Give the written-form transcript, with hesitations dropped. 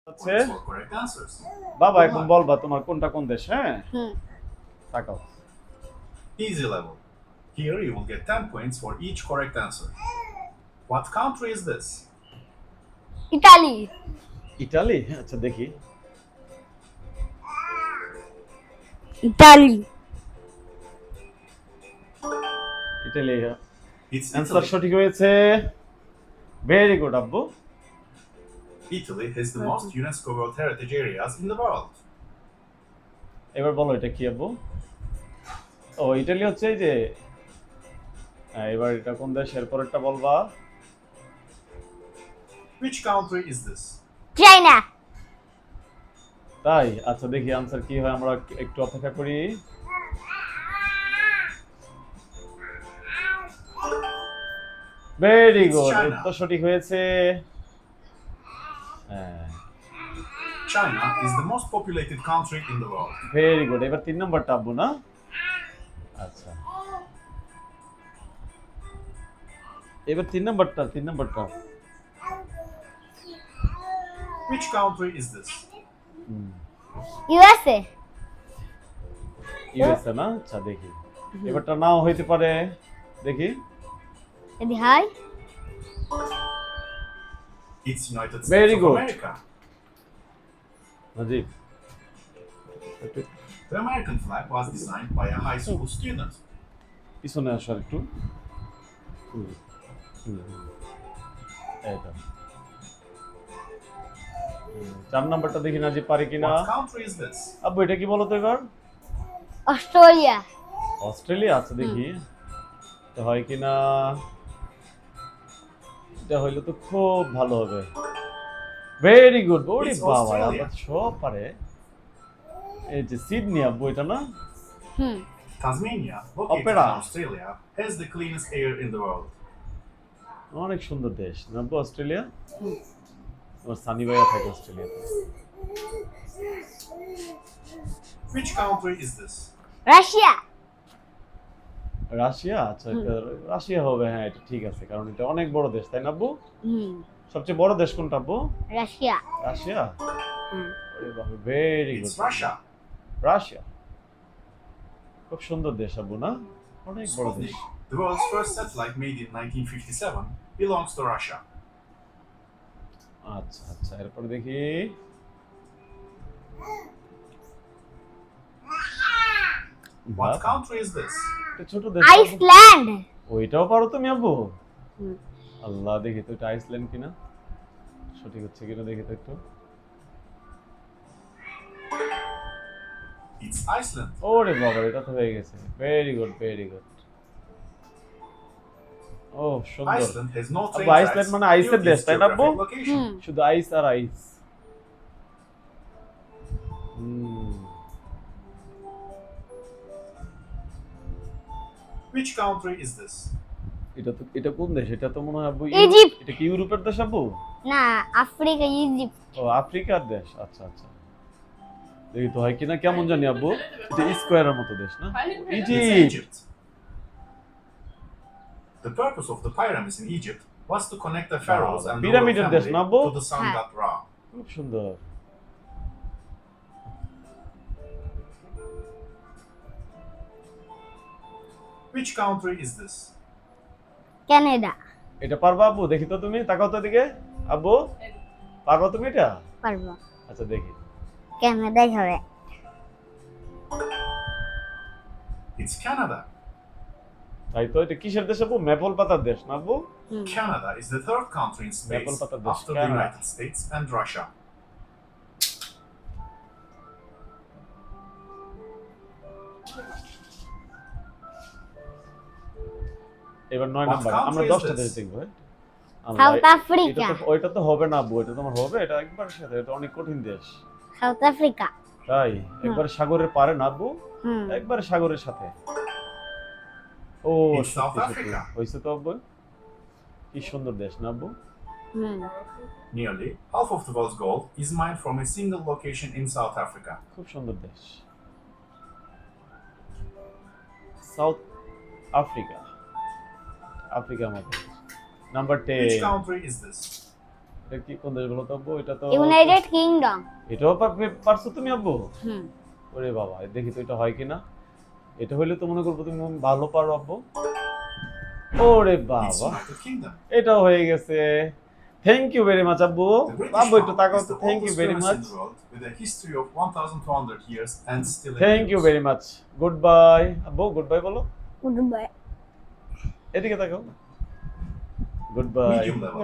আছে বাবা এখন বলবা তোমার কোনটা কোন দেশ হ্যাঁ তাকাও Easy level. Here you will get 10 points for each correct answer. What country is this? Italy Italy আচ্ছা দেখি Italy Italy It's answer Italy. সঠিক হয়েছে ভেরি গুড আব্বু Italy has the most UNESCO World Heritage areas in the world. এবার বলো এটা কি আব্বু ও ইতালি হচ্ছে এই যে এবার এটা কোন দেশ এরপরেরটা বলবা Which country is this? China তাই আচ্ছা দেখি আনসার কি হয় আমরা একটু অপেক্ষা করি ভেরি It's গুড China. উত্তর সঠিক হয়েছে হ্যাঁ China is the most populated country in the world. Very good এবার 3 নম্বরটা আব্বু না আচ্ছা এবার 3 নম্বরটা Which country is this? USA USA না আচ্ছা দেখি এবারটা নাও হইতে পারে দেখি যদি হয় It's United Very States of good. America. Najib The American flag was designed by a high school student. পিছনে আসো আর একটু হুম, হুম, হুম। এইটা 4 নাম্বারটা দেখি নাজিব পারি কিনা What country is this? আব্বু এটা কি বলো তো এবার অস্ট্রেলিয়া অস্ট্রেলিয়া আচ্ছা দেখি এটা হয় কিনা এটা হইলে তো খুব ভালো হবে ভেরি গুড ওরে It's বাবা Australia. আব্বা সব পারে এই যে সিডনি আব্বু এটা না হুম Tasmania, located Opera. in Australia, has the cleanest air in the world. অনেক সুন্দর দেশ না আব্বু অস্ট্রেলিয়া আমার সানি ভাইয়া থাকে অস্ট্রেলিয়াতে Which country is this? Russia Russia আচ্ছা এটা রাশিয়া হবে হ্যাঁ এটা ঠিক আছে কারণ এটা অনেক বড় দেশ তাই না আব্বু হুম সবচেয়ে বড় দেশ কোনটা আব্বু রাশিয়া রাশিয়া হুম ওরে বাবা very good It's Russia. Russia খুব সুন্দর দেশ আব্বু না অনেক বড় দেশ Sputnik, the world's first satellite made in 1957, belongs to Russia. আচ্ছা আচ্ছা এরপর দেখি What বাহ, country is this? এটা ছোট দেশ আব্বু। আইসল্যান্ড ওইটাও পারো তুমি আব্বু হুম। আল্লাহ দেখি তো এটা আইসল্যান্ড কিনা সঠিক হচ্ছে কিনা দেখি তো একটু It's Iceland. ওরে বাবা এটা তো হয়ে গেছে ভেরি গুড ও সুন্দর Iceland has no train আব্বু, Iceland tracks মানে due আইসের to দেশ, its তাই না, আব্বু? geographic location. হুম শুধু আইস আর আইস হুম, Which country is this? এটা কোন দেশ এটা তো মনে হয় আব্বু ইজিপ্ট। এটা কি ইউরোপের দেশ আব্বু না আফ্রিকা ইজিপ্ট ও আফ্রিকার দেশ আচ্ছা আচ্ছা দেখি তো হয় কিনা কেমন জানি আব্বু এটা স্কোয়ারের মতো দেশ না It's Egypt Egypt. The purpose of the pyramids in Egypt was to connect the pharaohs and the royal পিরামিডের দেশ family না, আব্বু? to the sun হ্যাঁ। god Ra. খুব সুন্দর Which country is this? Canada এটা পারবা আব্বু দেখি তো তুমি তাকাও তো এদিকে আব্বু পারবা তুমি এটা পারবো আচ্ছা দেখি কানাডাই হবে It's Canada. তাই তো এটা কিসের দেশ আব্বু মেপল পাতার দেশ না আব্বু হুম Canada is the third country in space Maple Patat Desh, after the Canada. United States and Russia. এবার 9 What নাম্বার country আমরা is 10টা this? দেশ দেখবো হ্যাঁ? আমরা সাউথ আফ্রিকা ওইটা তো হবে না আব্বু এটা তোমার হবে এটা একবার সাথে এটা অনেক কঠিন দেশ সাউথ আফ্রিকা তাই একবার সাগরের পারে না আব্বু হুম একবার সাগরের সাথে ও In South সত্যি Africa. হইছে তো আব্বু কি সুন্দর দেশ না আব্বু হুম Nearly half of the world's gold is mined from a single location in South Africa. খুব সুন্দর দেশ সাউথ আফ্রিকা আফ্রিকার মধ্যে number Which 10 country is this? এটা কি কোন দেশ বলো তো আব্বু? এটা তো ইউনাইটেড কিংডম। এটাও পারছো তুমি আব্বু? হুম। ওরে বাবা, দেখি তো এটা হয় কিনা। এটা হইলে তো মনে করবো তুমি ভালো পারো আব্বু। ওরে It's বাবা, United Kingdom. এটাও হয়ে গেছে। থ্যাংক ইউ ভেরি মাচ আব্বু। The British আব্বু একটু pound তাকাও is তো, the thank you oldest very currency much. in the world with a history of 1,200 years and still in thank you use. Very much. Goodbye আব্বু, goodbye বলো। Goodbye. এদিকে তাকাও। Goodbye. Medium level.